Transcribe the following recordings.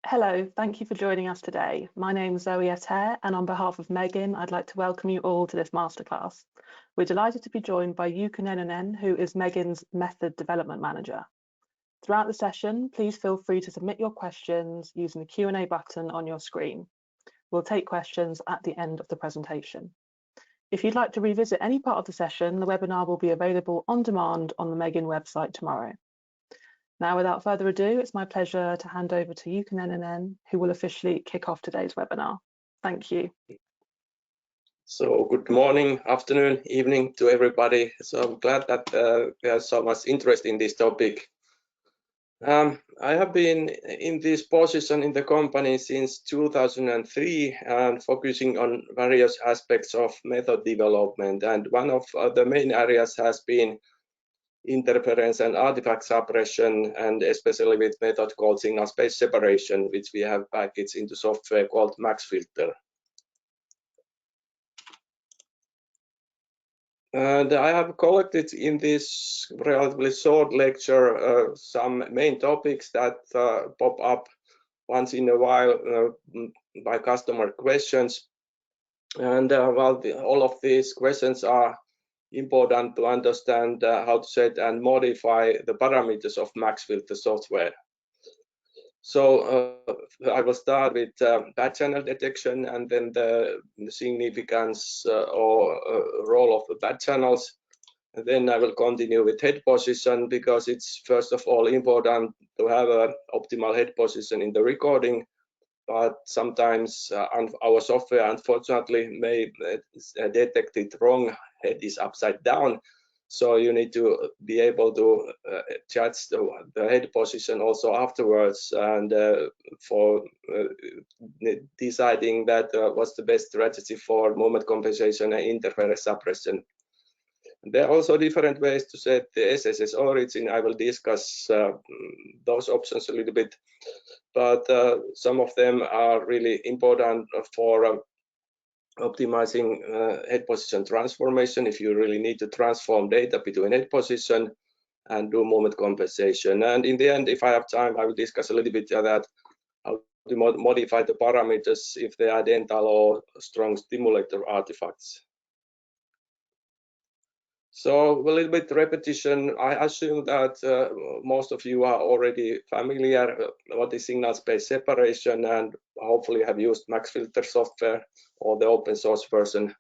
Hello, thank you for joining us today. My name is Zoe Ater, and on behalf of MEGIN, I'd like to welcome you all to this masterclass. We're delighted to be joined by Jukka Nenonen, who is MEGIN's Method Development Manager. Throughout the session, please feel free to submit your questions using the Q&A button on your screen. We'll take questions at the end of the presentation. If you'd like to revisit any part of the session, the webinar will be available on demand on the MEGIN website tomorrow. Now, without further ado, it's my pleasure to hand over to Jukka Nenonen, who will officially kick off today's webinar. Thank you. So good morning, afternoon, evening to everybody. So I'm glad that there's so much interest in this topic. I have been in this position in the company since 2003 and focusing on various aspects of method development. And one of the main areas has been interference and artifact suppression, and especially with method called signal-space separation, which we have packaged into software called MaxFilter. And I have collected in this relatively short lecture some main topics that pop up once in a while by customer questions. And all of these questions are important to understand how to set and modify the parameters of MaxFilter software. So I will start with bad channel detection and then the significance or role of the bad channels. And then I will continue with head position, because it's first of all important to have an optimal head position in the recording. But sometimes our software, unfortunately, may detect it wrong. Head is upside down, so you need to be able to judge the head position also afterwards, and for deciding that what's the best strategy for moment compensation and interference suppression. There are also different ways to set the SSS origin. I will discuss those options a little bit, but some of them are really important for optimizing head position transformation, if you really need to transform data between head position and do moment compensation. And in the end, if I have time, I will discuss a little bit that how to modify the parameters if they are dental or strong stimulator artifacts. So a little bit repetition. I assume that most of you are already familiar what is signal-space separation and hopefully have used MaxFilter software or the open source version.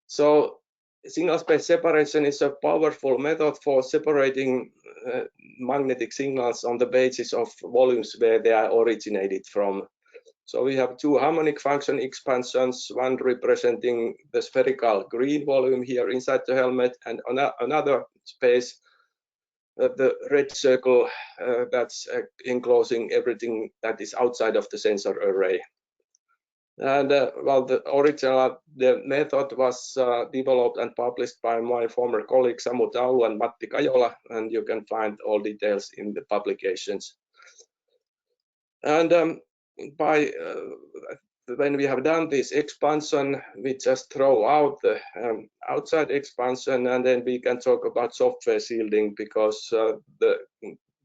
So signal-space separation is a powerful method for separating magnetic signals on the basis of volumes where they are originated from. So we have two harmonic function expansions, one representing the spherical green volume here inside the helmet, and another space, the red circle that's enclosing everything that is outside of the sensor array. And the method was developed and published by my former colleague Samu Tau and Matti Kajola, and you can find all details in the publications. And when we have done this expansion, we just throw out the outside expansion, and then we can talk about software shielding, because the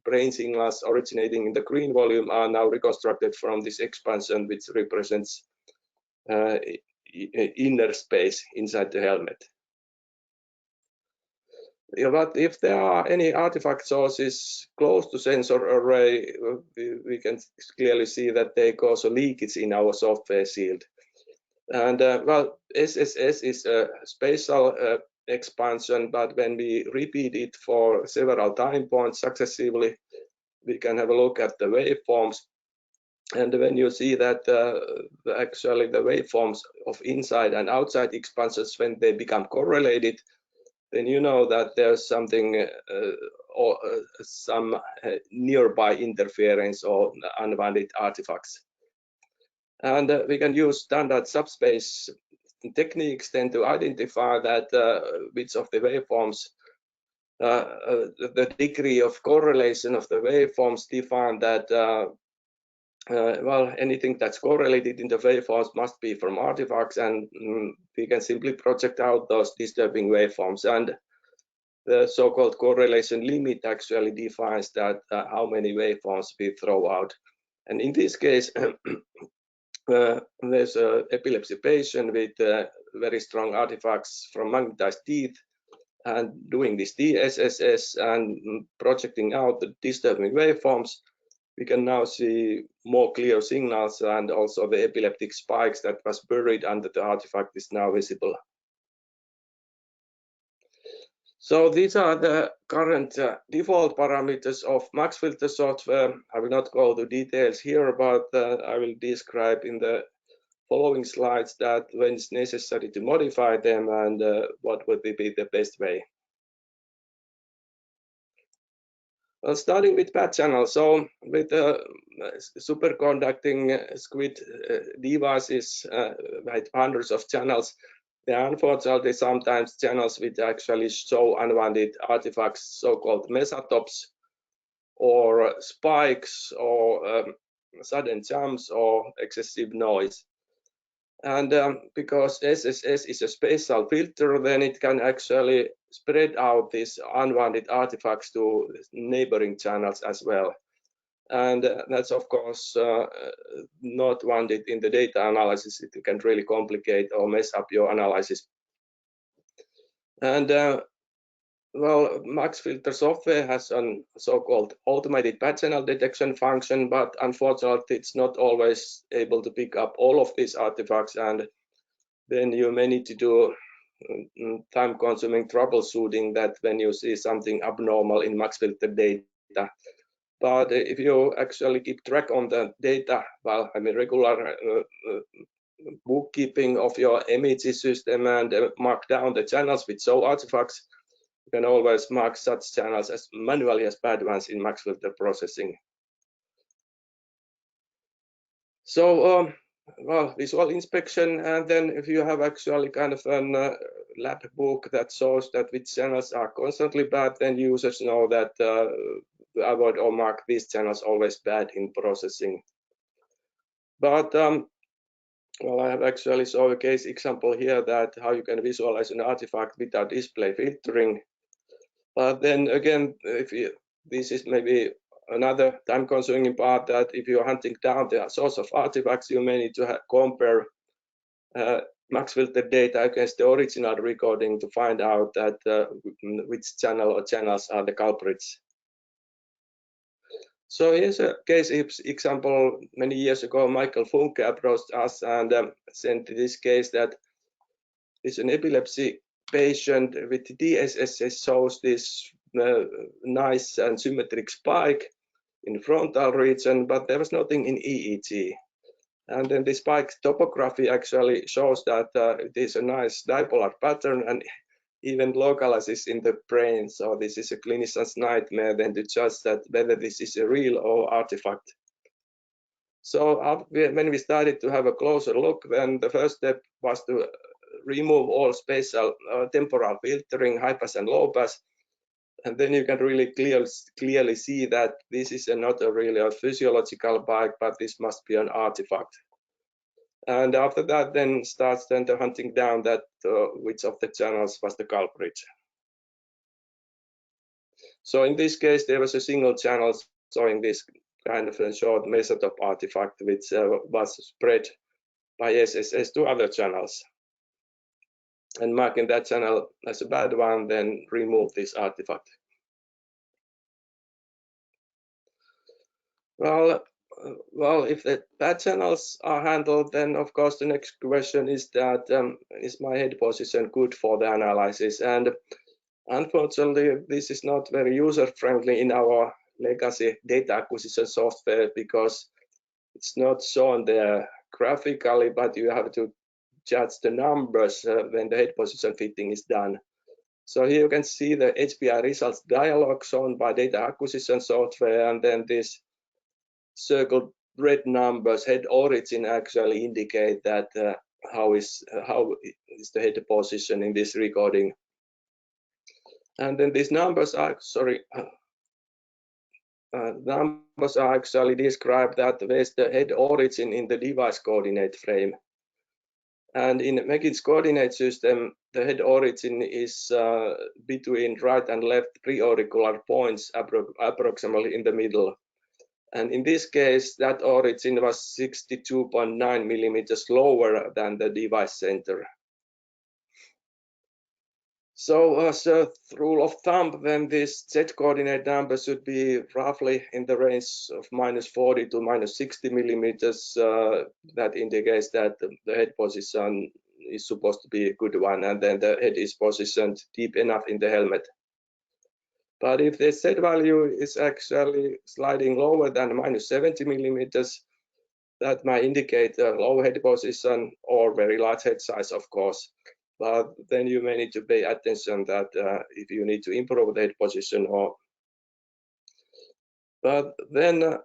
brain signals originating in the green volume are now reconstructed from this expansion, which represents inner space inside the helmet. But if there are any artifact sources close to sensor array, we can clearly see that they cause a leakage in our software shield. And SSS is a spatial expansion, but when we repeat it for several time points successively, we can have a look at the waveforms. And when you see that actually the waveforms of inside and outside expansions, when they become correlated, then you know that there's something or some nearby interference or unwanted artifacts. And we can use standard subspace techniques then to identify that which of the waveforms, the degree of correlation of the waveforms define that anything that's correlated in the waveforms must be from artifacts, and we can simply project out those disturbing waveforms. And the so-called correlation limit actually defines that how many waveforms we throw out. And in this case, there's an epilepsy patient with very strong artifacts from magnetized teeth, and doing this tSSS and projecting out the disturbing waveforms, we can now see more clear signals, and also the epileptic spikes that was buried under the artifact is now visible. So these are the current default parameters of MaxFilter software. I will not go to details here, but I will describe in the following slides that when it's necessary to modify them and what would be the best way. Well, starting with bad channels. So with superconducting squid devices with hundreds of channels, there are unfortunately sometimes channels which actually show unwanted artifacts, so-called mesotopes, or spikes, or sudden jumps, or excessive noise. And because SSS is a spatial filter, then it can actually spread out these unwanted artifacts to neighboring channels as well. And that's of course not wanted in the data analysis. It can really complicate or mess up your analysis. And well, MaxFilter software has a so-called automated bad channel detection function, but unfortunately it's not always able to pick up all of these artifacts, and then you may need to do time-consuming troubleshooting that when you see something abnormal in MaxFilter data. But if you actually keep track on the data, well, I mean regular bookkeeping of your MEG system and mark down the channels with show artifacts, you can always mark such channels as manually as bad ones in MaxFilter processing. So, well, visual inspection, and then if you have actually kind of a lab book that shows that which channels are constantly bad, then users know that to avoid or mark these channels always bad in processing. But well, I have actually shown a case example here that how you can visualize an artifact without display filtering. But then again, this is maybe another time-consuming part, that if you're hunting down the source of artifacts, you may need to compare MaxFilter data against the original recording to find out that which channel or channels are the culprits. So here's a case example. Many years ago, Michael Funke approached us and sent this case that is an epilepsy patient with tSSS shows this nice and symmetric spike in frontal region, but there was nothing in EEG. And then the spike topography actually shows that it is a nice dipolar pattern and even localizes in the brain. So this is a clinician's nightmare then to judge that whether this is a real or artifact. So when we started to have a closer look, then the first step was to remove all spatial temporal filtering, high pass and low pass, and then you can really clearly see that this is not really a physiological bug, but this must be an artifact. And after that, then starts the hunting down that which of the channels was the culprit. So in this case, there was a single channel showing this kind of a short mesotope artifact, which was spread by SSS to other channels. And marking that channel as a bad one, then remove this artifact. Well, if the bad channels are handled, then of course the next question is that is my head position good for the analysis? And unfortunately, this is not very user-friendly in our legacy data acquisition software, because it's not shown there graphically, but you have to judge the numbers when the head position fitting is done. So here you can see the HPI results dialog shown by data acquisition software, and then this circled red numbers, head origin, actually indicate that how is the head position in this recording. And then these numbers are numbers are actually described that where's the head origin in the device coordinate frame. And in MEGIN's coordinate system, the head origin is between right and left preauricular points, approximately in the middle. And in this case, that origin was 62.9 millimeters lower than the device center. So as a rule of thumb, then this z-coordinate number should be roughly in the range of -40 to -60 millimeters. That indicates that the head position is supposed to be a good one, and then the head is positioned deep enough in the helmet. But if the Z value is actually sliding lower than -70 millimeters, that might indicate a low head position or very large head size, of course. But then you may need to pay attention that if you need to improve the head position. But then,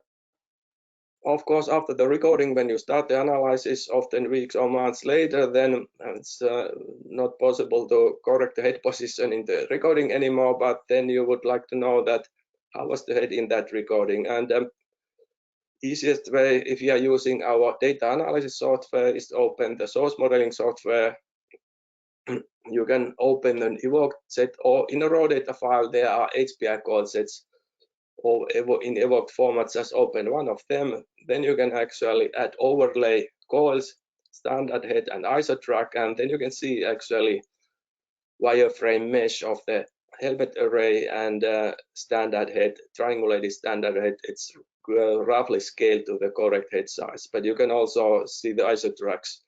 of course, after the recording, when you start the analysis, often weeks or months later, then it's not possible to correct the head position in the recording anymore. But then you would like to know that how was the head in that recording. And easiest way, if you are using our data analysis software, is to open the source modeling software. You can open an evoked set, or in a raw data file there are HPI call sets, or in evoked formats, just open one of them. Then you can actually add overlay coils, standard head and isotrack, and then you can see actually wireframe mesh of the helmet array and standard head, triangulated standard head. It's roughly scaled to the correct head size, but you can also see the isotracks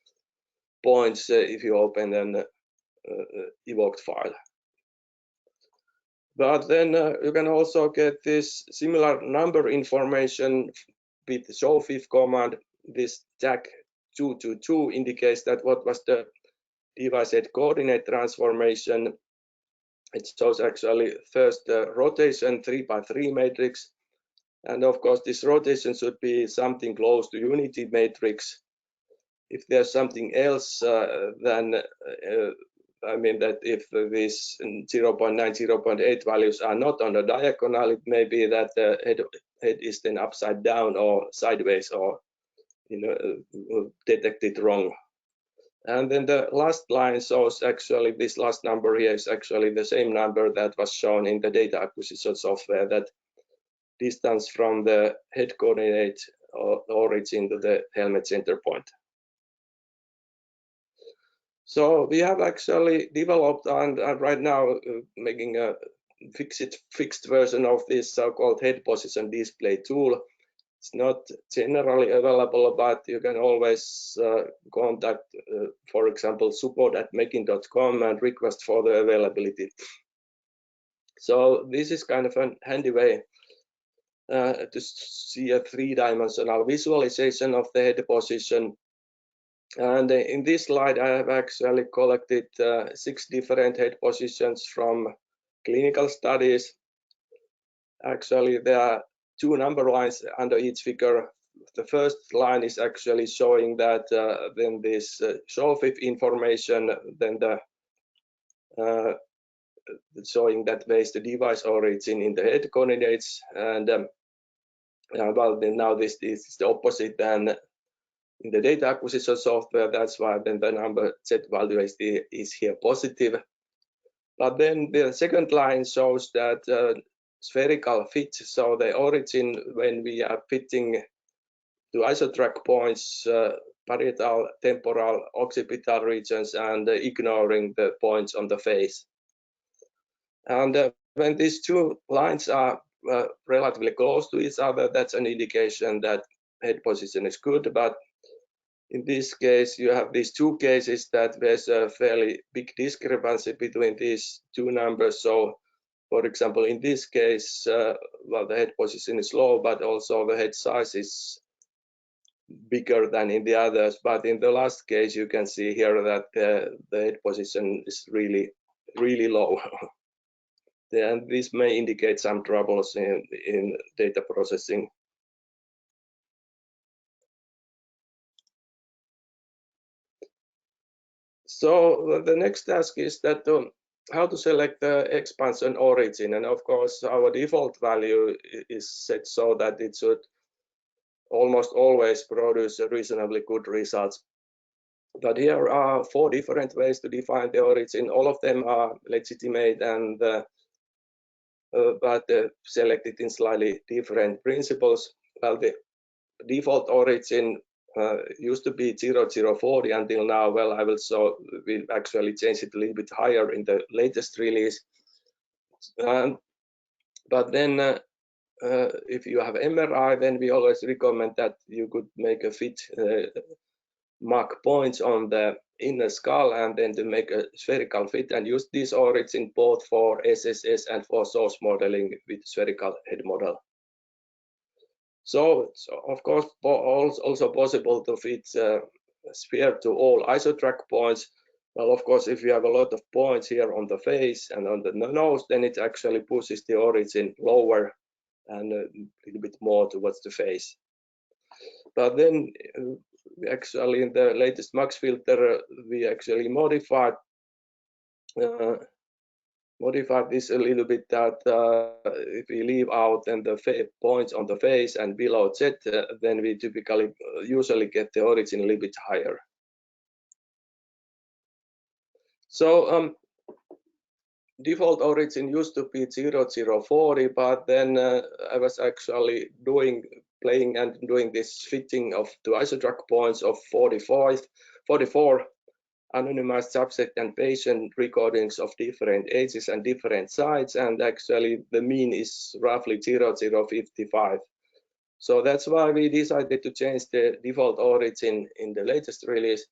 points if you open an evoked file. But then you can also get this similar number information with the showFIF command. This tag 222 indicates that what was the device head coordinate transformation. It shows actually first rotation 3x3 matrix, and of course this rotation should be something close to unity matrix. If there's something else, then I mean that if these 0.9, 0.8 values are not on the diagonal, it may be that the head is then upside down or sideways, or detected wrong. And then the last line shows actually this last number here is actually the same number that was shown in the data acquisition software, that distance from the head coordinate or origin to the helmet center point. So we have actually developed and right now making a fixed version of this so-called head position display tool. It's not generally available, but you can always contact, for example, support@megin.com and request for the availability. So this is kind of a handy way to see a three-dimensional visualization of the head position. And in this slide, I have actually collected 6 different head positions from clinical studies. Actually, there are 2 number lines under each figure. The first line is actually showing that then this showFIF information, then the showing that there is the device origin in the head coordinates, and well, then now this is the opposite than in the data acquisition software. That's why then the number Z value is here positive. But then the second line shows that spherical fit, so the origin when we are fitting to isotrack points, parietal, temporal, occipital regions, and ignoring the points on the face. And when these 2 lines are relatively close to each other, that's an indication that head position is good. But in this case, you have these 2 cases that there's a fairly big discrepancy between these 2 numbers. So, for example, in this case, well, the head position is low, but also the head size is bigger than in the others. But in the last case, you can see here that the head position is really, really low. And this may indicate some troubles in data processing. So the next task is that how to select the expansion origin. And of course, our default value is set so that it should almost always produce reasonably good results. But here are 4 different ways to define the origin. All of them are legitimate, and but selected in slightly different principles. well, the default origin used to be 0040 until now. Well, we actually changed it a little bit higher in the latest release. But then if you have MRI, then we always recommend that you could make a fit mark points on the inner skull and then to make a spherical fit and use this origin both for SSS and for source modeling with spherical head model. So it's of course also possible to fit sphere to all isotrack points. Well, of course, if you have a lot of points here on the face and on the nose, then it actually pushes the origin lower and a little bit more towards the face. But then actually in the latest MaxFilter, we actually modified this a little bit, that if we leave out then the points on the face and below Z, then we usually get the origin a little bit higher. So default origin used to be 0040, but then I was actually playing and doing this fitting of two isotrack points of 44 anonymized subject and patient recordings of different ages and different sites, and actually the mean is roughly 0055. So that's why we decided to change the default origin in the latest release.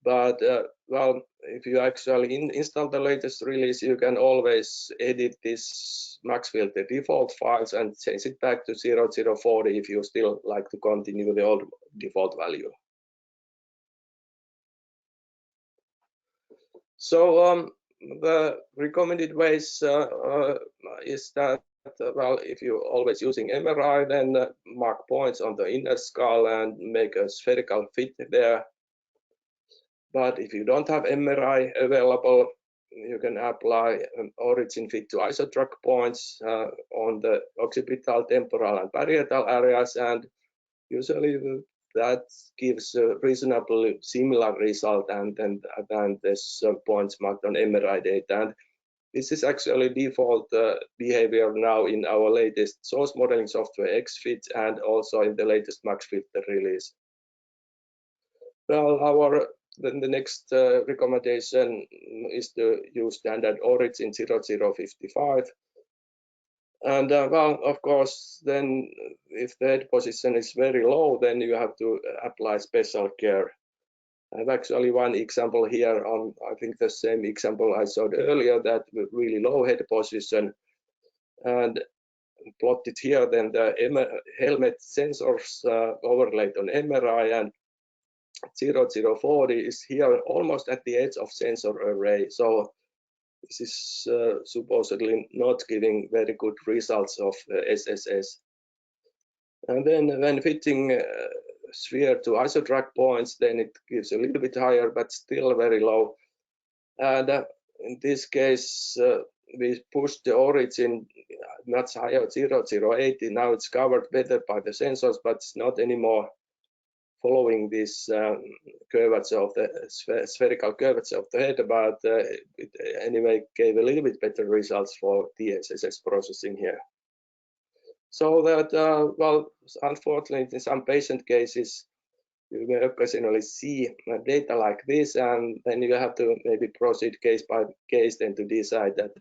But well, if you actually install the latest release, you can always edit this MaxFilter default files and change it back to 0040 if you still like to continue the old default value. So the recommended ways is that, well, if you're always using MRI, then mark points on the inner skull and make a spherical fit there. But if you don't have MRI available, you can apply an origin fit to isotrack points on the occipital, temporal, and parietal areas, and usually that gives a reasonably similar result than this points marked on MRI data. And this is actually default behavior now in our latest source modeling software XFit and also in the latest MaxFilter release. Well, the next recommendation is to use standard origin 0055. And well, of course, then if the head position is very low, then you have to apply special care. I have actually one example here on, I think the same example I showed earlier, that with really low head position, and plotted here then the helmet sensors overlaid on MRI, and 0040 is here almost at the edge of sensor array. So this is supposedly not giving very good results of SSS. And then when fitting sphere to isotrack points, then it gives a little bit higher, but still very low. And in this case, we pushed the origin much higher, 0080. Now it's covered better by the sensors, but it's not anymore following this curvature of the spherical curvature of the head, but it anyway gave a little bit better results for tSSS processing here. So that, well, unfortunately, in some patient cases, you may occasionally see data like this, and then you have to maybe proceed case by case then to decide that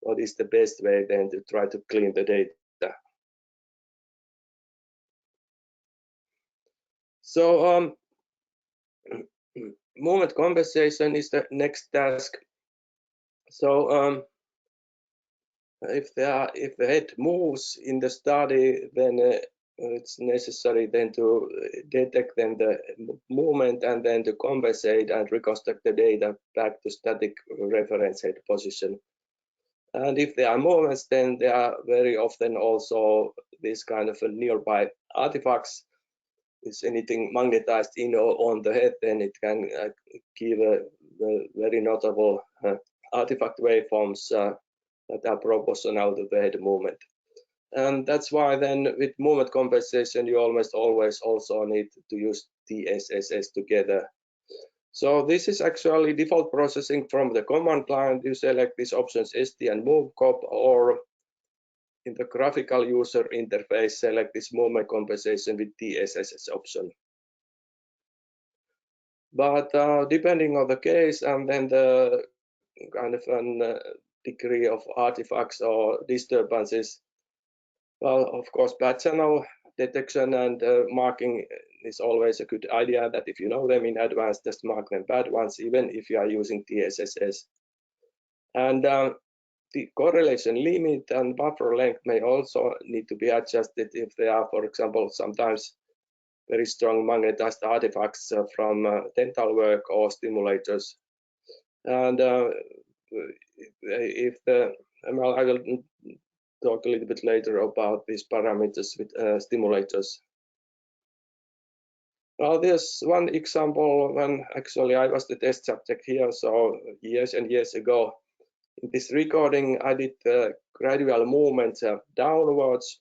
what is the best way then to try to clean the data. So movement compensation is the next task. So if the head moves in the study, then it's necessary then to detect then the movement and then to compensate and reconstruct the data back to static reference head position. And if there are movements, then there are very often also this kind of a nearby artifacts. Is anything magnetized in or on the head, then it can give a very notable artifact waveforms that are proportional to the head movement. And that's why then with movement compensation, you almost always also need to use tSSS together. So this is actually default processing from the command line. You select these options ST and move cop, or in the graphical user interface, select this movement compensation with tSSS option. But depending on the case and then the kind of an degree of artifacts or disturbances, well, of course, bad channel detection and marking is always a good idea, that if you know them in advance, just mark them bad ones, even if you are using tSSS. And the correlation limit and buffer length may also need to be adjusted if they are, for example, sometimes very strong magnetized artifacts from dental work or stimulators. And if the, well, I will talk a little bit later about these parameters with stimulators. Well, there's one example when actually I was the test subject here, so years and years ago. In this recording, I did gradual movements downwards.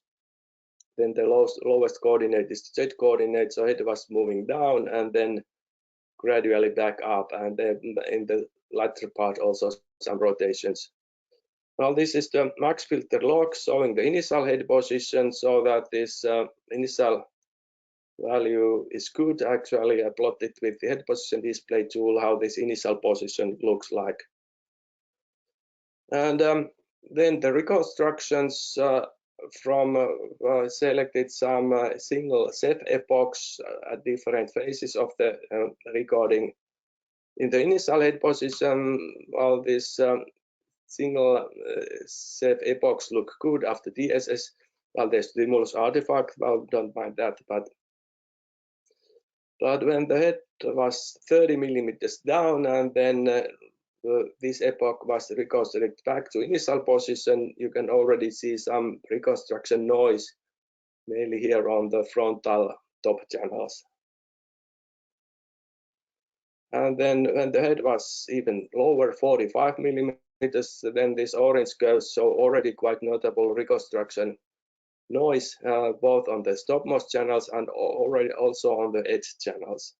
Then the lowest coordinate is the Z coordinate, so it was moving down and then gradually back up, and then in the latter part also some rotations. Well, this is the MaxFilter log showing the initial head position, so that this initial value is good. Actually, I plotted with the head position display tool how this initial position looks like. And then the reconstructions from selected some single set epochs at different phases of the recording. In the initial head position, well, this single set epochs look good after tSSS. Well, the stimulus artifact, well, don't mind that, but when the head was 30 millimeters down and then this epoch was reconstructed back to initial position, you can already see some reconstruction noise, mainly here on the frontal top channels. And then when the head was even lower, 45 millimeters, then this orange curve show already quite notable reconstruction noise, both on the stopmost channels and already also on the edge channels.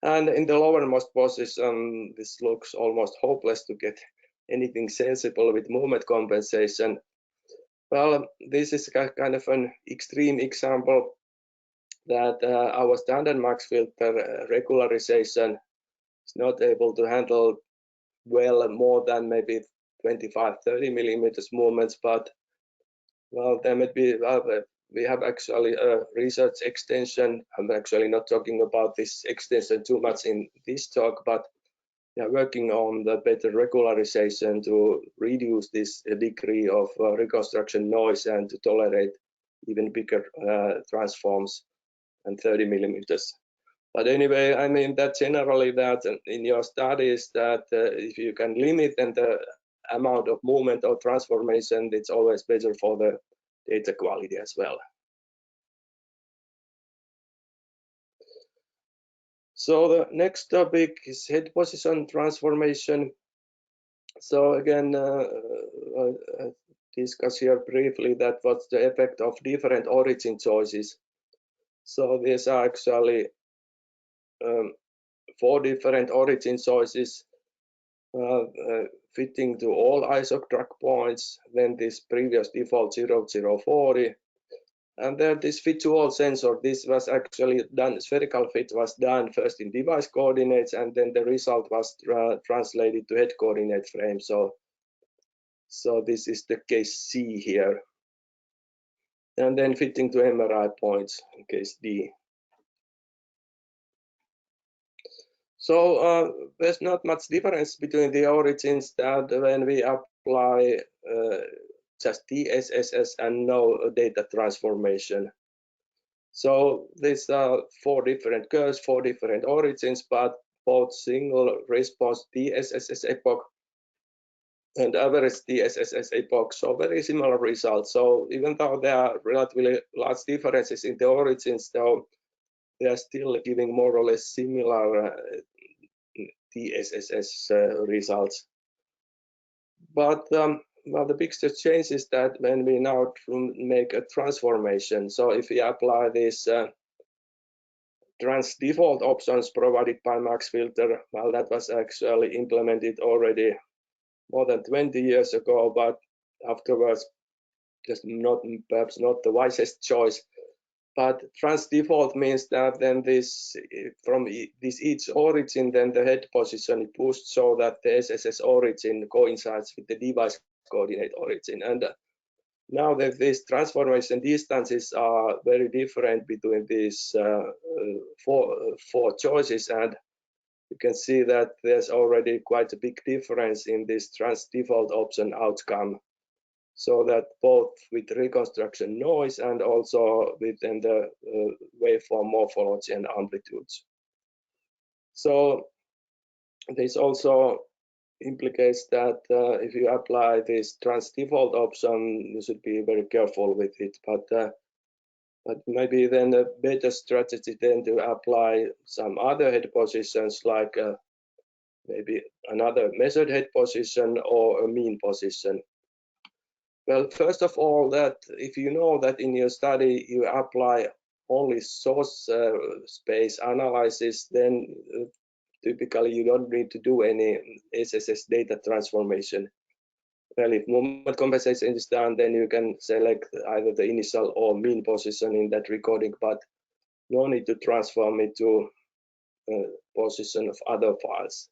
And in the lowermost position, this looks almost hopeless to get anything sensible with movement compensation. Well, this is kind of an extreme example that our standard MaxFilter regularization is not able to handle well more than maybe 25-30 millimeters movements, but well, there may be we have actually a research extension. I'm actually not talking about this extension too much in this talk, but we are working on the better regularization to reduce this degree of reconstruction noise and to tolerate even bigger transforms than 30 millimeters. But anyway, I mean that generally that in your studies that if you can limit the amount of movement or transformation, it's always better for the data quality as well. So the next topic is head position transformation. So again, discuss here briefly that what's the effect of different origin choices. So these are actually 4 different origin choices fitting to all ISO track points, then this previous default 0040, and then this fit to all sensor. This was actually done, spherical fit was done first in device coordinates, and then the result was translated to head coordinate frame. So this is the case C here. And then fitting to MRI points in case D. So there's not much difference between the origins that when we apply just tSSS and no data transformation. So these are 4 different curves, 4 different origins, but both single response tSSS epoch and average tSSS epoch, so very similar results. So even though there are relatively large differences in the origins, though they are still giving more or less similar tSSS results. But well, the biggest change is that when we now make a transformation, so if we apply this trans default options provided by MaxFilter, well, that was actually implemented already more than 20 years ago, but afterwards just perhaps not the wisest choice. But trans default means that then this from this each origin, then the head position is pushed so that the SSS origin coincides with the device coordinate origin. And now that these transformation distances are very different between these four choices, and you can see that there's already quite a big difference in this trans default option outcome. So that both with reconstruction noise and also within the waveform morphology and amplitudes. So this also implicates that if you apply this trans default option, you should be very careful with it. But maybe then a better strategy then to apply some other head positions, like maybe another measured head position or a mean position. Well, first of all, that if you know that in your study you apply only source space analysis, then typically you don't need to do any SSS data transformation. Well, if movement compensation is done, then you can select either the initial or mean position in that recording, but no need to transform it to position of other files.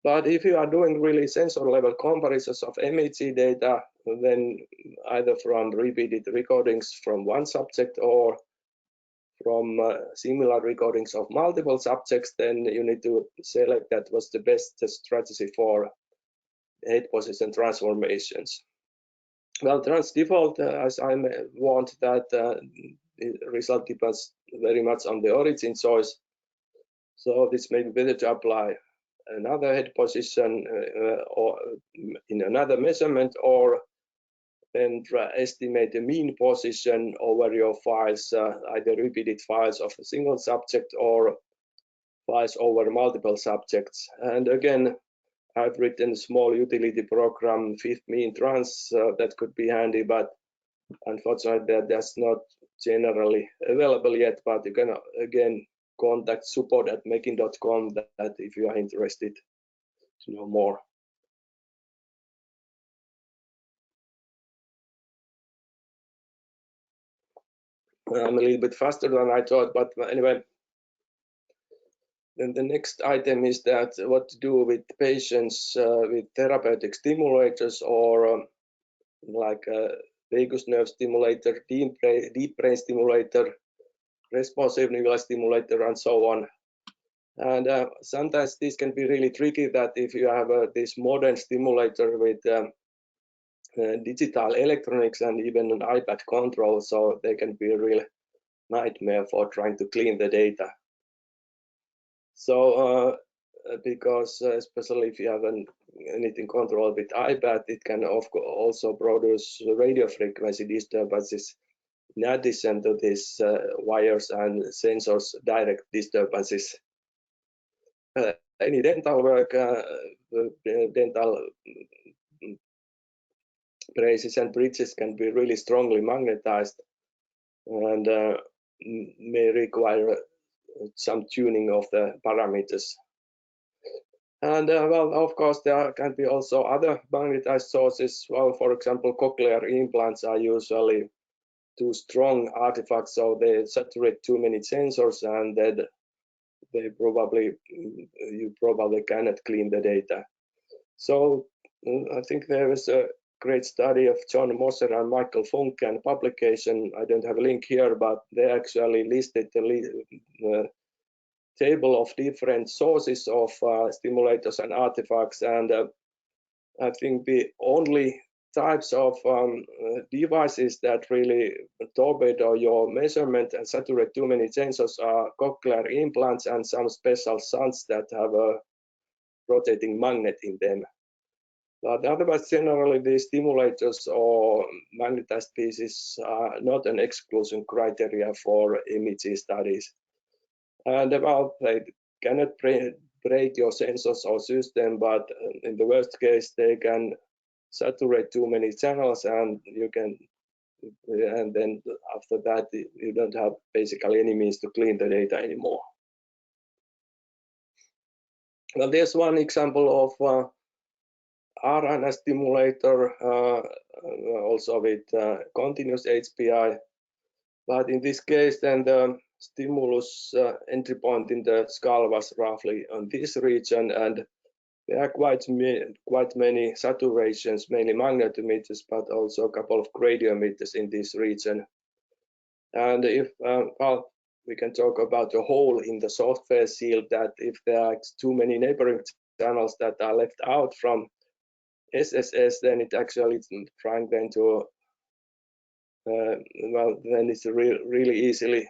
But if you are doing really sensor level comparisons of MEG data, then either from repeated recordings from one subject or from similar recordings of multiple subjects, then you need to select that was the best strategy for head position transformations. Well, trans default, as I want that the result depends very much on the origin choice. So this may be better to apply another head position or in another measurement, or then estimate the mean position over your files, either repeated files of a single subject or files over multiple subjects. And again, I've written a small utility program, fifth mean trans, that could be handy, but unfortunately that's not generally available yet. But you can again contact support@megin.com that if you are interested to know more. I'm a little bit faster than I thought, but anyway. Then the next item is that what to do with patients with therapeutic stimulators or like a vagus nerve stimulator, deep brain stimulator, responsive neural stimulator, and so on. And sometimes this can be really tricky, that if you have this modern stimulator with digital electronics and even an iPad control, so they can be a real nightmare for trying to clean the data. So because especially if you have anything controlled with iPad, it can also produce radio frequency disturbances in addition to these wires and sensors direct disturbances. Any dental work, dental braces and bridges can be really strongly magnetized and may require some tuning of the parameters. And well, of course, there can be also other magnetized sources. Well, for example, cochlear implants are usually too strong artifacts, so they saturate too many sensors, and then you probably cannot clean the data. So I think there is a great study of John Moser and Michael Funke publication. I don't have a link here, but they actually listed the table of different sources of stimulators and artifacts, and I think the only types of devices that really torpedo your measurement and saturate too many sensors are cochlear implants and some special shunts that have a rotating magnet in them. But otherwise, generally, these stimulators or magnetized pieces are not an exclusion criteria for MEG studies. And about they cannot break your sensors or system, but in the worst case, they can saturate too many channels, and then after that, you don't have basically any means to clean the data anymore. Well, there's one example of RNA stimulator also with continuous HPI. But in this case, then the stimulus entry point in the skull was roughly on this region, and there are quite many saturations, mainly magnetometers, but also a couple of gradiometers in this region. And if well, we can talk about a hole in the software shield, that if there are too many neighboring channels that are left out from SSS, then it actually is trying then to well, then it's really easily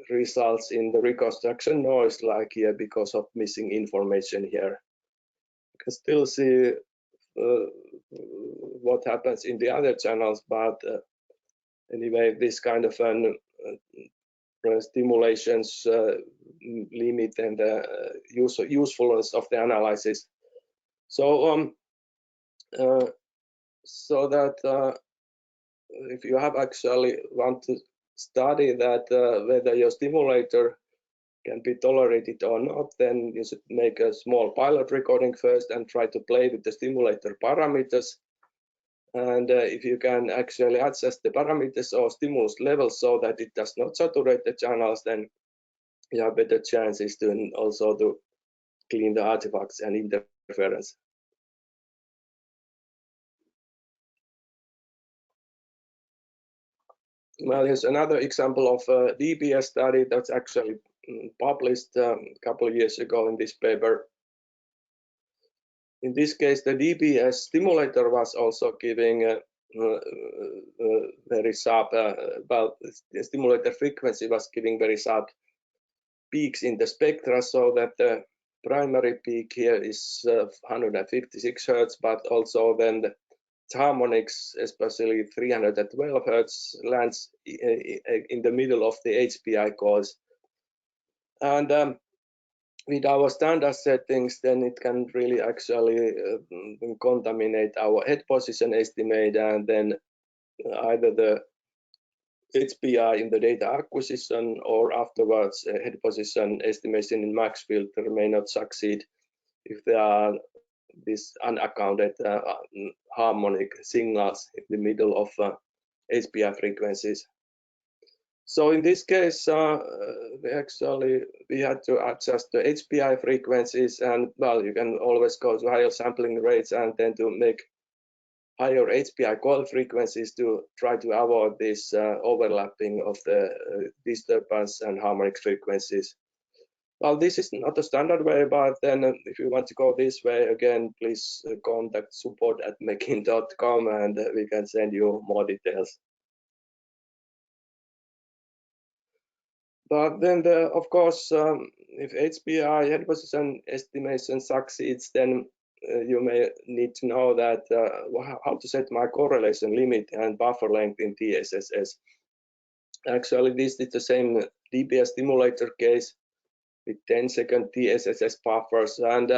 results in the reconstruction noise, like here, because of missing information here. You can still see what happens in the other channels, but anyway, this kind of an stimulations limit and the usefulness of the analysis. So so that if you have actually want to study that whether your stimulator can be tolerated or not, then you should make a small pilot recording first and try to play with the stimulator parameters. And if you can actually adjust the parameters or stimulus levels so that it does not saturate the channels, then you have better chances to also to clean the artifacts and interference. Well, here's another example of a DBS study that's actually published a couple of years ago in this paper. In this case, the DBS stimulator was also giving very sharp, well, the stimulator frequency was giving very sharp peaks in the spectra, so that the primary peak here is 156 Hertz, but also then the harmonics, especially 312 Hertz, lands in the middle of the HPI course. And with our standard settings, then it can really actually contaminate our head position estimate, and then either the HPI in the data acquisition or afterwards head position estimation in MaxFilter may not succeed if there are these unaccounted harmonic signals in the middle of HPI frequencies. So in this case, we had to adjust the HPI frequencies, and well, you can always go to higher sampling rates and then to make higher HPI call frequencies to try to avoid this overlapping of the disturbance and harmonic frequencies. Well, this is not a standard way, but then if you want to go this way, again, please contact support@megin.com and we can send you more details. But then, of course, if HPI head position estimation succeeds, then you may need to know that how to set my correlation limit and buffer length in tSSS. Actually, this is the same DBS stimulator case with 10-second tSSS buffers, and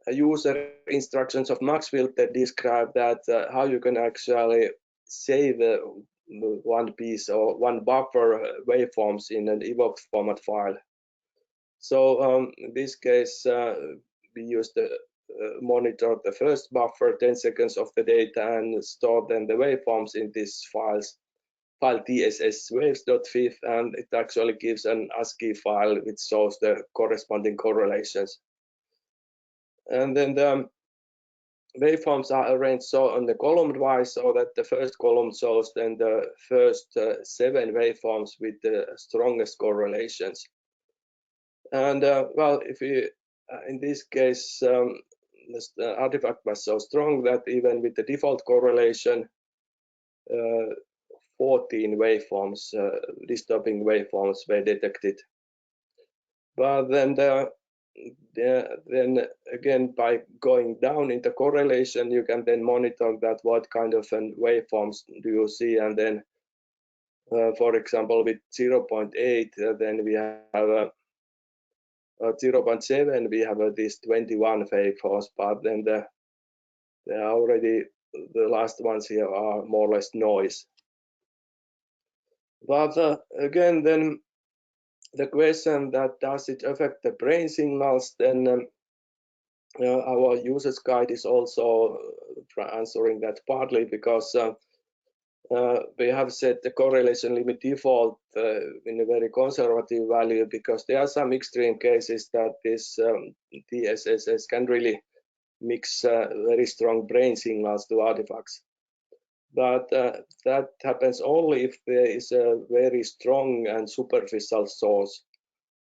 user instructions of MaxFilter describe that how you can actually save one piece or one buffer waveforms in an evoked format file. So in this case, we use the monitor the first buffer 10 seconds of the data and store then the waveforms in these files, file tSSS waves.fif, and it actually gives an ASCII file which shows the corresponding correlations. And then the waveforms are arranged so on the column wise, so that the first column shows then the first 7 waveforms with the strongest correlations. And well, if we in this case the artifact was so strong that even with the default correlation 14 waveforms, disturbing waveforms were detected. But then then again, by going down in the correlation, you can then monitor that what kind of waveforms do you see, and then for example with 0.8 then we have 0.7 we have these 21 waveforms, but then there are already the last ones here are more or less noise. But again, then the question that does it affect the brain signals, then our users guide is also answering that partly, because we have set the correlation limit default in a very conservative value, because there are some extreme cases that this tSSS can really mix very strong brain signals to artifacts. But that happens only if there is a very strong and superficial source.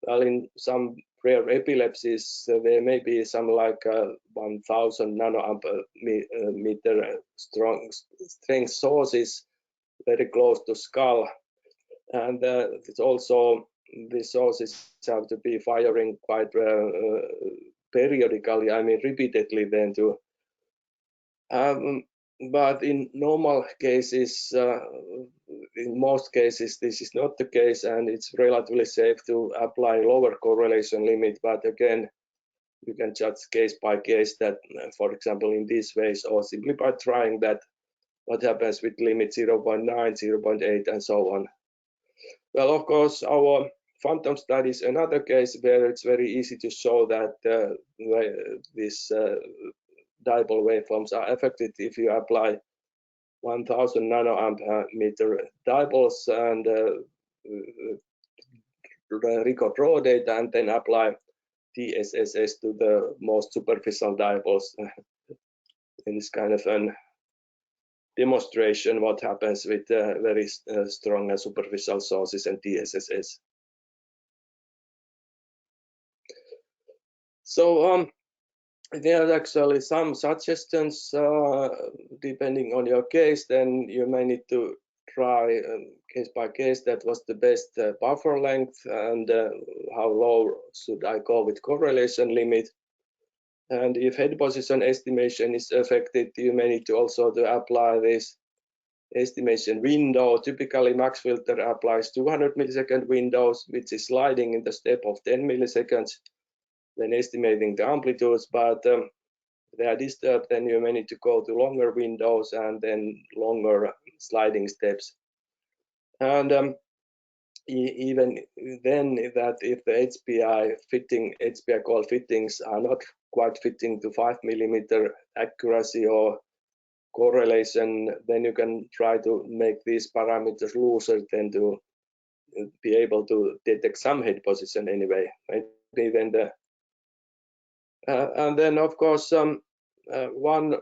Well, in some rare epilepsies, there may be some like 1000 nanoamp meter strong strength sources very close to skull, and it's also the sources have to be firing quite periodically, I mean repeatedly, then to but in normal cases, in most cases, this is not the case, and it's relatively safe to apply lower correlation limit. But again, you can judge case by case that, for example, in these ways, or simply by trying that, what happens with limit 0.9, 0.8, and so on. Well, of course, our phantom study is another case where it's very easy to show that this dipole waveforms are affected if you apply 1000 nanoamp meter dipoles and record raw data, and then apply tSSS to the most superficial dipoles. In this kind of an demonstration what happens with very strong and superficial sources and tSSS. So there are actually some suggestions depending on your case. Then you may need to try case by case that was the best buffer length, and how low should I go with correlation limit. And if head position estimation is affected, you may need to also to apply this estimation window. Typically, MaxFilter applies 200 millisecond windows, which is sliding in the step of 10 milliseconds when estimating the amplitudes. But if they are disturbed, then you may need to go to longer windows and then longer sliding steps. And even then, that if the HPI call fittings are not quite fitting to 5 millimeter accuracy or correlation, then you can try to make these parameters looser than to be able to detect some head position anyway. Maybe then the and then of course one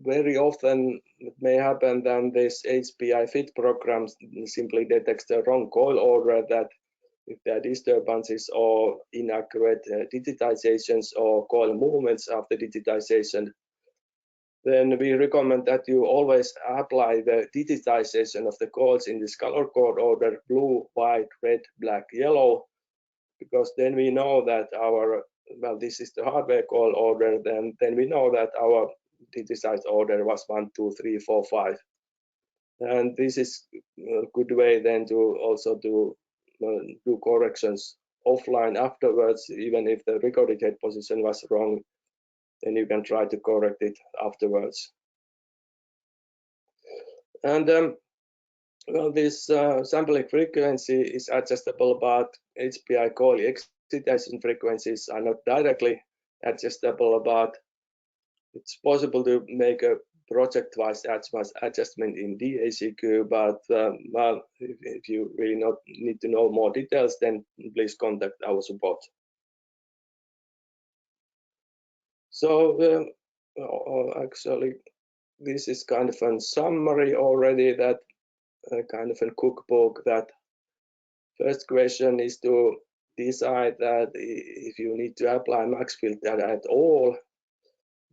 very often it may happen that this HPI fit program simply detects the wrong coil order, that if there are disturbances or inaccurate digitizations or coil movements after digitization, then we recommend that you always apply the digitization of the coils in this color code order: blue, white, red, black, yellow, because then we know that our, well, this is the hardware coil order, then we know that our digitized order was 1, 2, 3, 4, 5. And this is a good way then to also do corrections offline afterwards. Even if the recorded head position was wrong, then you can try to correct it afterwards. And well, this sampling frequency is adjustable, but HPI coil excitation frequencies are not directly adjustable, but it's possible to make a project-wise adjustment in D.Sc. But well, if you really need to know more details, then please contact our support. So actually, this is kind of a summary already, that kind of a cookbook. That first question is to decide that if you need to apply MaxFilter at all.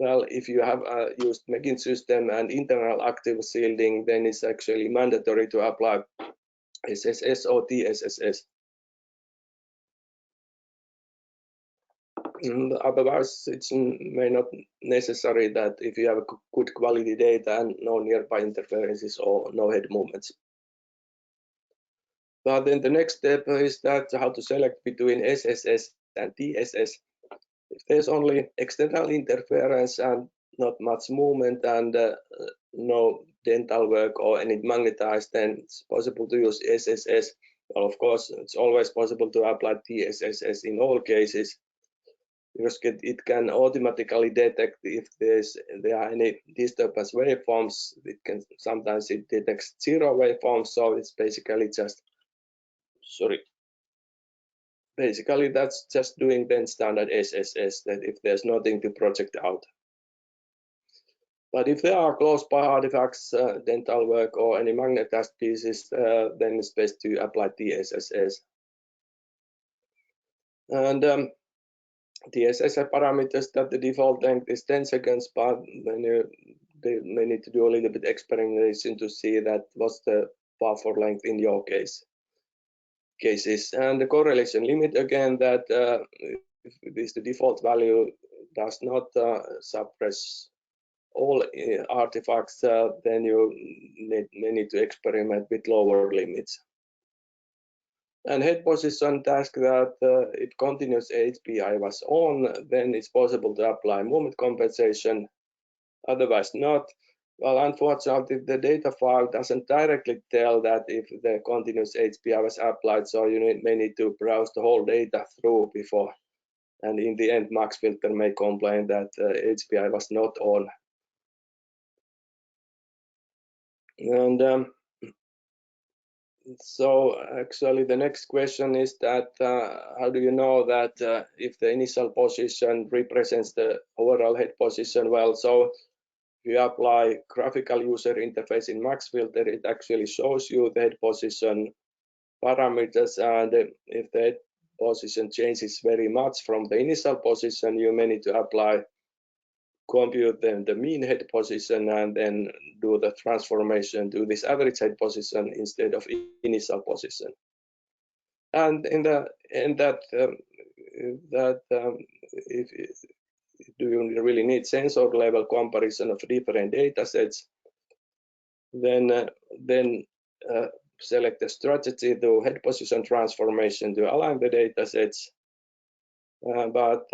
Well, if you have used MEGIN system and internal active shielding, then it's actually mandatory to apply SSS or tSSS. Otherwise, it's may not necessary that if you have good quality data and no nearby interferences or no head movements. But then the next step is that how to select between SSS and tSSS. If there's only external interference and not much movement and no dental work or any magnetized, then it's possible to use SSS. Well, of course, it's always possible to apply tSSS in all cases. because it can automatically detect if there are any disturbance waveforms. Sometimes it detects 0 waveforms, so it's basically just basically that's just doing then standard SSS, that if there's nothing to project out. But if there are close by artifacts, dental work, or any magnetized pieces, then it's best to apply tSSS. And tSSS parameters that the default length is 10 seconds, but then they may need to do a little bit experimentation to see that what's the buffer length in your cases. And the correlation limit, again, that if this the default value does not suppress all artifacts, then you may need to experiment with lower limits. And head position task that if continuous HPI was on, then it's possible to apply movement compensation, otherwise not. Well, unfortunately, the data file doesn't directly tell that if the continuous HPI was applied, so you may need to browse the whole data through before. And in the end, MaxFilter may complain that HPI was not on. And so actually the next question is that how do you know that if the initial position represents the overall head position? Well, so if you apply graphical user interface in MaxFilter, it actually shows you the head position parameters, and if the head position changes very much from the initial position, you may need to compute then the mean head position and then do the transformation to this average head position instead of initial position. And in that if do you really need sensor level comparison of different data sets, then select the strategy to head position transformation to align the data sets. But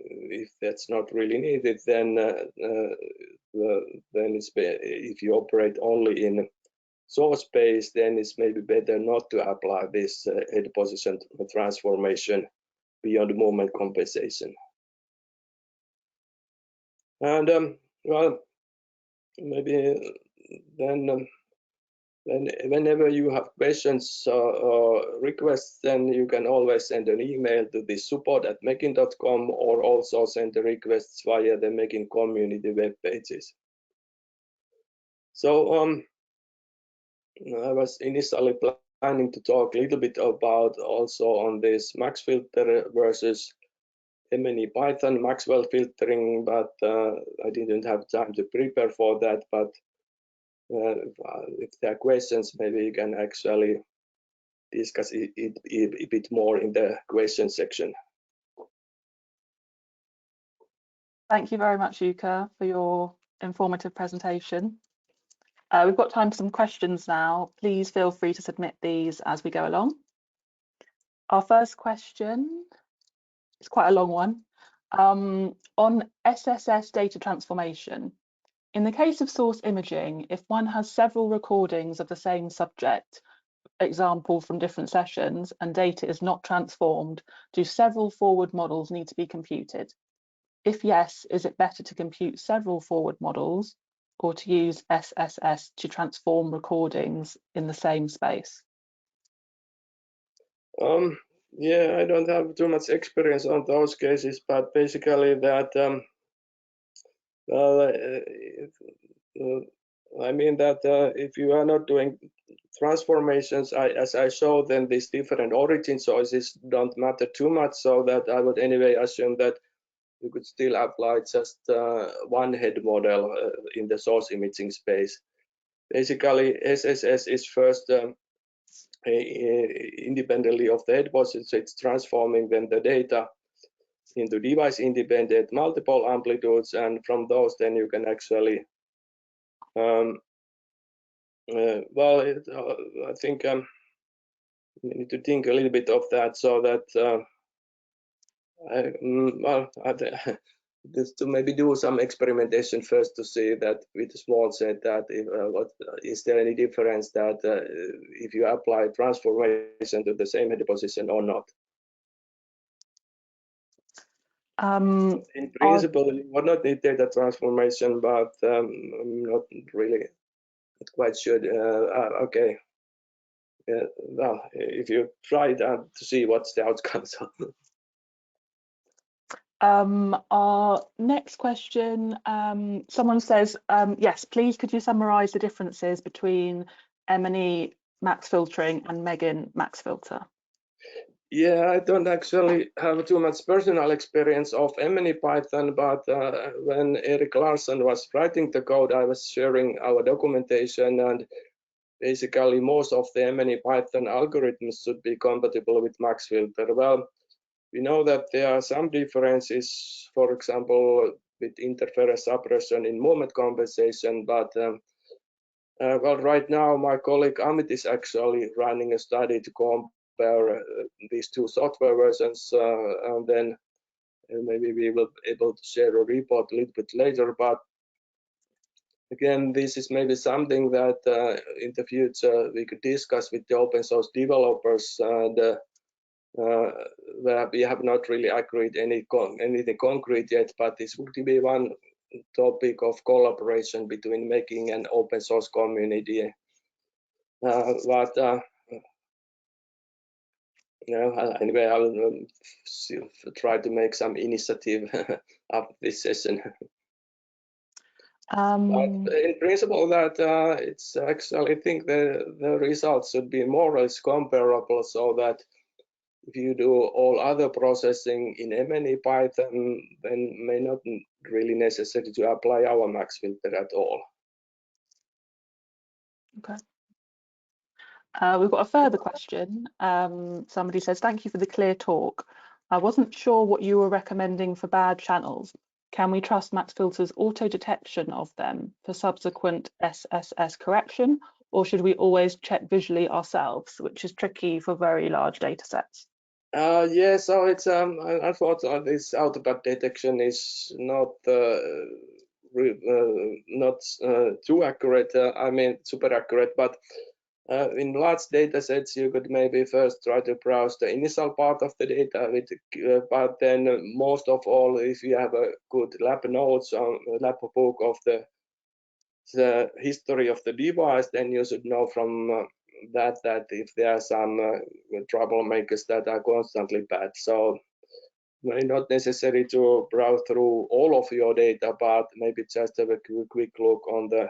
if that's not really needed, then if you operate only in source space, then it's maybe better not to apply this head position transformation beyond movement compensation. And well, maybe then whenever you have questions or requests, then you can always send an email to the support@megin.com or also send the requests via the MEGIN community web pages. So I was initially planning to talk a little bit about also on this MaxFilter versus MNE Python Maxwell filtering, but I didn't have time to prepare for that. But if there are questions, maybe you can actually discuss it a bit more in the question section. Thank you very much, Jukka, for your informative presentation. We've got time for some questions now. Please feel free to submit these as we go along. Our first question is quite a long one. On SSS data transformation, in the case of source imaging, if one has several recordings of the same subject, example from different sessions, and data is not transformed, do several forward models need to be computed? If yes, is it better to compute several forward models or to use SSS to transform recordings in the same space? Yeah, I don't have too much experience on those cases, but basically that I mean that if you are not doing transformations, as I showed, then these different origin choices don't matter too much, so that I would anyway assume that you could still apply just one head model in the source imaging space. Basically, SSS is first independently of the head position, so it's transforming then the data into device independent multiple amplitudes, and from those then you can actually I think we need to think a little bit of that, so that just to maybe do some experimentation first to see that with a small set that is there any difference that if you apply transformation to the same head position or not. In principle, you would not need data transformation, but I'm not really quite sure. Okay. Well, if you try to see what's the outcome. So. Our next question, someone says, yes, please could you summarize the differences between M&E max filtering and MEGIN max filter? Yeah, I don't actually have too much personal experience of M&E Python, but when Erik Larsson was writing the code, I was sharing our documentation, and basically most of the M&E Python algorithms should be compatible with MaxFilter. Well, we know that there are some differences, for example, with interference suppression in movement compensation, but well, right now my colleague Amit is actually running a study to compare these two software versions, and then maybe we will be able to share a report a little bit later. But again, this is maybe something that in the future we could discuss with the open source developers, and where we have not really agreed anything concrete yet, but this would be one topic of collaboration between MEGIN and open source community. Anyway, I will try to make some initiative after this session. But in principle, that it's actually, I think the results should be more or less comparable, so that if you do all other processing in M&E Python, then may not really necessary to apply our MaxFilter at all. Okay. We've got a further question. Somebody says, thank you for the clear talk. I wasn't sure what you were recommending for bad channels. Can we trust MaxFilter's auto detection of them for subsequent SSS correction, or should we always check visually ourselves, which is tricky for very large data sets? Yeah, so it's unfortunately this auto bad detection is not too accurate. I mean, super accurate, but in large data sets, you could maybe first try to browse the initial part of the data, but then most of all, if you have a good lab notes or lab book of the history of the device, then you should know from that if there are some troublemakers that are constantly bad. So not necessary to browse through all of your data, but maybe just have a quick look on the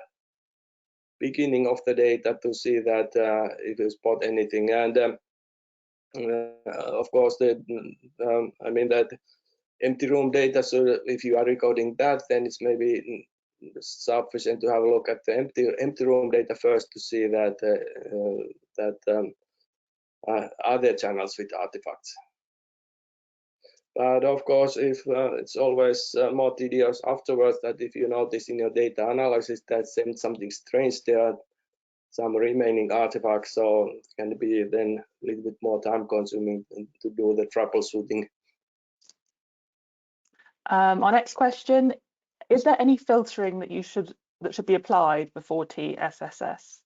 beginning of the data to see that if you spot anything. And of course, I mean that empty room data, so if you are recording that, then it's maybe sufficient to have a look at the empty room data first to see that are there channels with artifacts. But of course, if it's always more tedious afterwards, that if you notice in your data analysis that something strange, there are some remaining artifacts, so it can be then a little bit more time consuming to do the troubleshooting. Our next question, is there any filtering that should be applied before tSSS?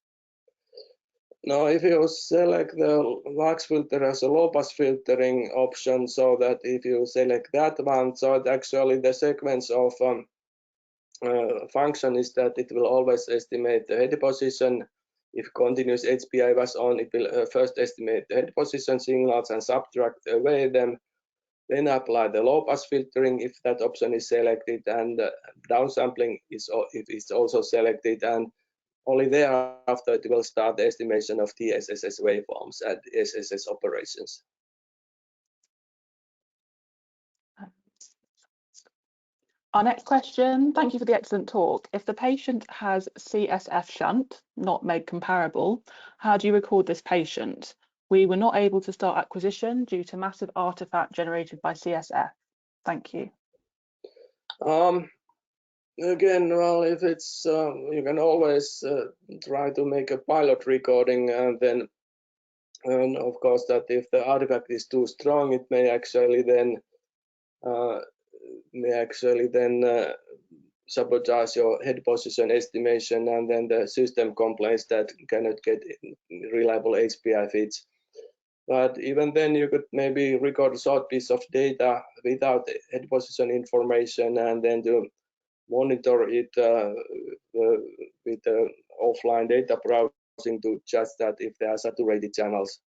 No, if you select the MaxFilter as a low-pass filtering option, so that if you select that one, so it actually the sequence of function is that it will always estimate the head position. If continuous HPI was on, it will first estimate the head position signals and subtract away them, then apply the low-pass filtering if that option is selected, and downsampling is also selected, and only thereafter it will start the estimation of tSSS waveforms and SSS operations. Our next question, thank you for the excellent talk. If the patient has CSF shunt, not MEG comparable, how do you record this patient? We were not able to start acquisition due to massive artifact generated by CSF. Thank you. Again, well, if it's you can always try to make a pilot recording, and then of course that if the artifact is too strong, it may actually then sabotage your head position estimation, and then the system complains that cannot get reliable HPI feeds. But even then, you could maybe record a short piece of data without head position information and then to monitor it with offline data browsing to judge that if there are saturated channels.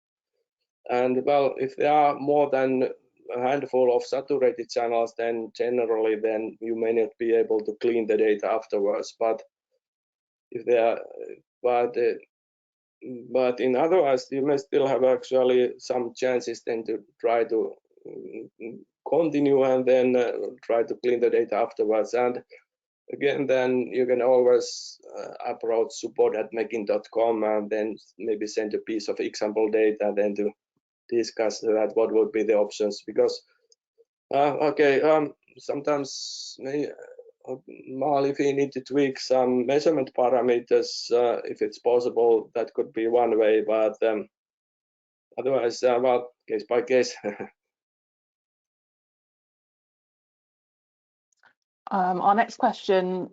And well, if there are more than a handful of saturated channels, then generally then you may not be able to clean the data afterwards. But if there are, but in otherwise you may still have actually some chances then to try to continue and then try to clean the data afterwards. And again, then you can always approach support@megin.com and then maybe send a piece of example data then to discuss that what would be the options, because sometimes well, if you need to tweak some measurement parameters, if it's possible, that could be one way, but otherwise, well, case by case. Our next question,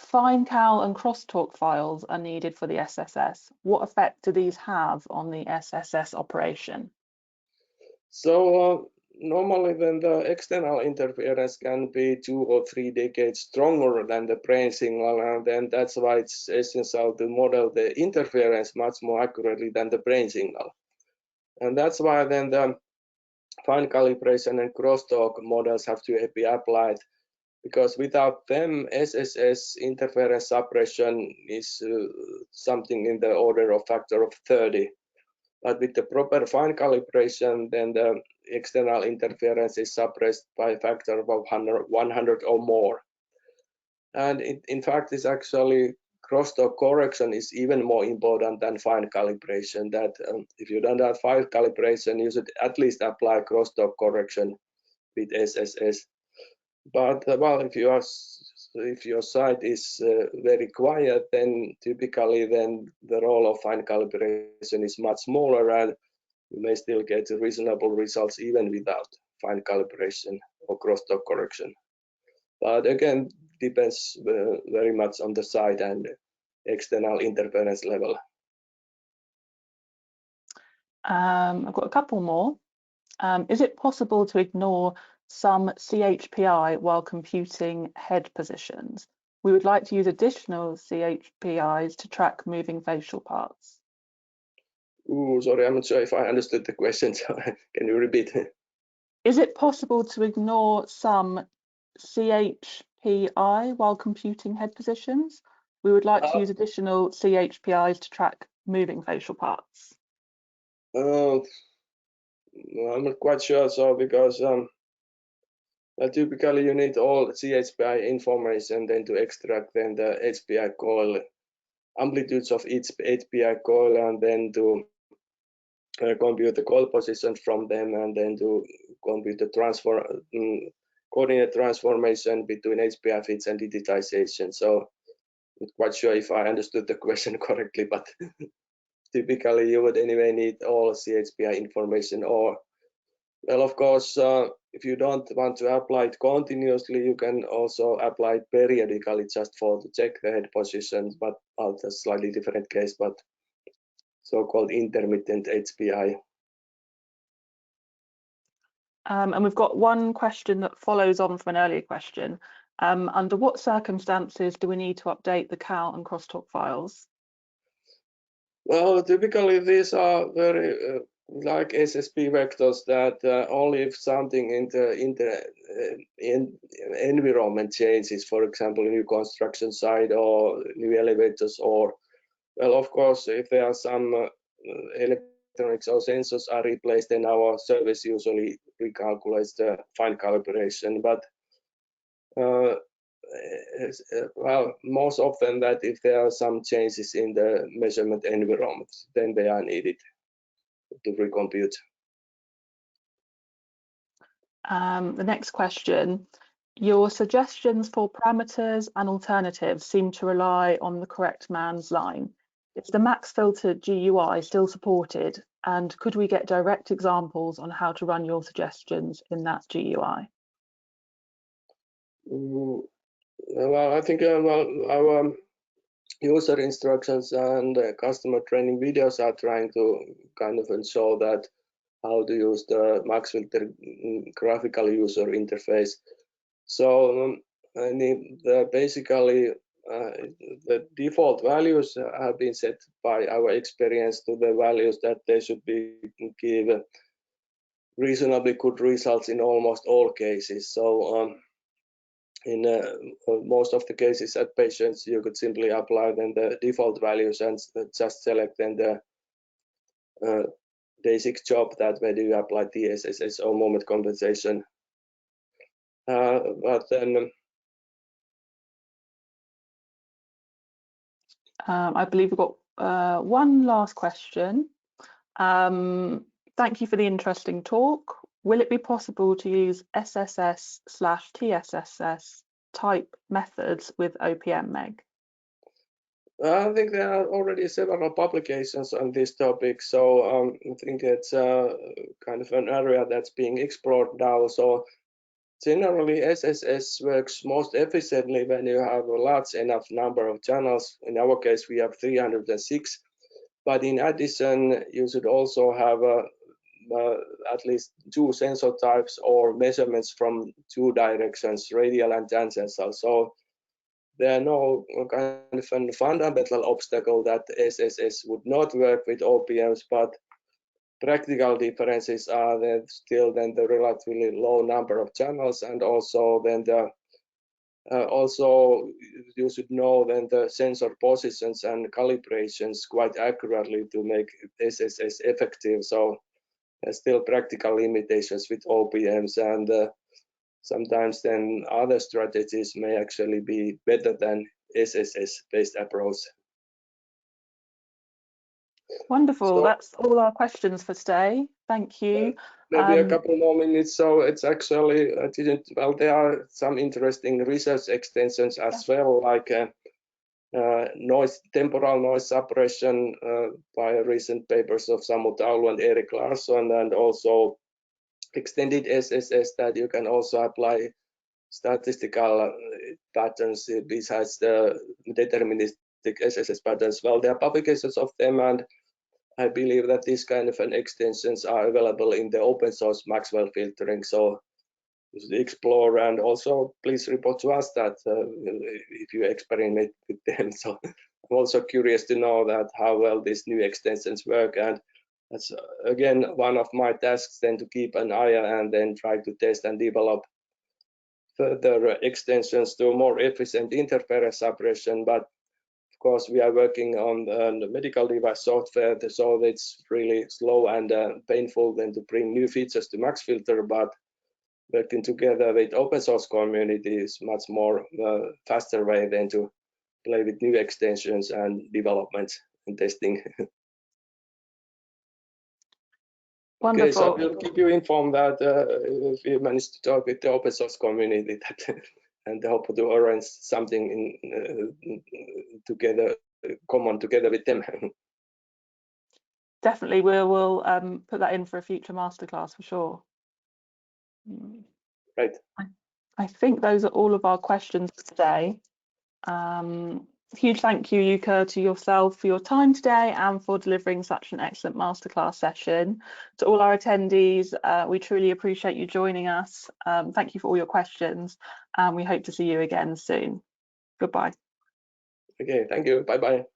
fine cal and crosstalk files are needed for the SSS. What effect do these have on the SSS operation? So normally then the external interference can be 2 or 3 decades stronger than the brain signal, and then that's why it's essential to model the interference much more accurately than the brain signal. And that's why then the fine calibration and crosstalk models have to be applied, because without them SSS interference suppression is something in the order of factor of 30. But with the proper fine calibration, then the external interference is suppressed by a factor of 100 or more. And in fact, it's actually crosstalk correction is even more important than fine calibration. That if you don't have fine calibration, you should at least apply crosstalk correction with SSS. But well, if your site is very quiet, then typically then the role of fine calibration is much smaller, and you may still get reasonable results even without fine calibration or crosstalk correction. But again, depends very much on the site and external interference level. I've got a couple more. Is it possible to ignore some CHPI while computing head positions? We would like to use additional CHPIs to track moving facial parts. Ooh, sorry, I'm not sure if I understood the question. So can you repeat? Is it possible to ignore some CHPI while computing head positions? We would like to use additional CHPIs to track moving facial parts. I'm not quite sure. So because typically you need all CHPI information then to extract then the HPI coil amplitudes of each HPI coil, and then to compute the coil positions from them, and then to compute the coordinate transformation between HPI fits and digitization. So I'm not quite sure if I understood the question correctly, but typically you would anyway need all CHPI information, or well, of course, if you don't want to apply it continuously, you can also apply it periodically just to check the head positions, but that's a slightly different case, but so-called intermittent HPI. And we've got one question that follows on from an earlier question. Under what circumstances do we need to update the cal and crosstalk files? Well, typically these are very like SSP vectors that only if something in the environment changes, for example, new construction site or new elevators, or well, of course, if there are some electronics or sensors are replaced, then our service usually recalculates the fine calibration. But well, most often that if there are some changes in the measurement environment, then they are needed to recompute. The next question, your suggestions for parameters and alternatives seem to rely on the correct man's line. Is the MaxFilter GUI still supported, and could we get direct examples on how to run your suggestions in that GUI? Well, I think our user instructions and customer training videos are trying to kind of ensure that how to use the MaxFilter graphical user interface. So basically the default values have been set by our experience to the values that they should be give reasonably good results in almost all cases. So in most of the cases at patients, you could simply apply then the default values and just select then the D.Sc job that whether you apply tSSS or moment compensation. But then I believe we've got one last question. Thank you for the interesting talk. Will it be possible to use SSS/tSSS type methods with OPM MEG? I think there are already several publications on this topic, so I think it's kind of an area that's being explored now. So generally, SSS works most efficiently when you have a large enough number of channels. In our case, we have 306. But in addition, you should also have at least 2 sensor types or measurements from 2 directions, radial and tangential. So there are no kind of a fundamental obstacle that SSS would not work with OPMs, but practical differences are that still then the relatively low number of channels, and also then the also you should know then the sensor positions and calibrations quite accurately to make SSS effective. So there's still practical limitations with OPMs, and sometimes then other strategies may actually be better than SSS-based approach. Wonderful. So, that's all our questions for today. Thank you. Maybe a couple more minutes. So it's actually there are some interesting research extensions as well, like temporal noise suppression by recent papers of Samu Taulu and Erik Larsson, and also extended SSS that you can also apply statistical patterns besides the deterministic SSS patterns. Well, there are publications of them, and I believe that these kind of extensions are available in the open source Maxwell filtering. So explore, and also please report to us that if you experiment with them. So I'm also curious to know that how well these new extensions work, and that's again one of my tasks then to keep an eye and then try to test and develop further extensions to more efficient interference suppression. But of course we are working on the medical device software, so it's really slow and painful then to bring new features to MaxFilter, but working together with open source community is much more faster way than to play with new extensions and developments and testing. Wonderful. Okay, so we'll keep you informed that if we manage to talk with the open source community that, and hope to arrange something in together, common together with them. Definitely, we'll put that in for a future masterclass for sure. Right. I think those are all of our questions for today. Huge thank you, Jukka, to yourself for your time today and for delivering such an excellent masterclass session. To all our attendees, we truly appreciate you joining us. Thank you for all your questions, and we hope to see you again soon. Goodbye. Okay, thank you. Bye-bye.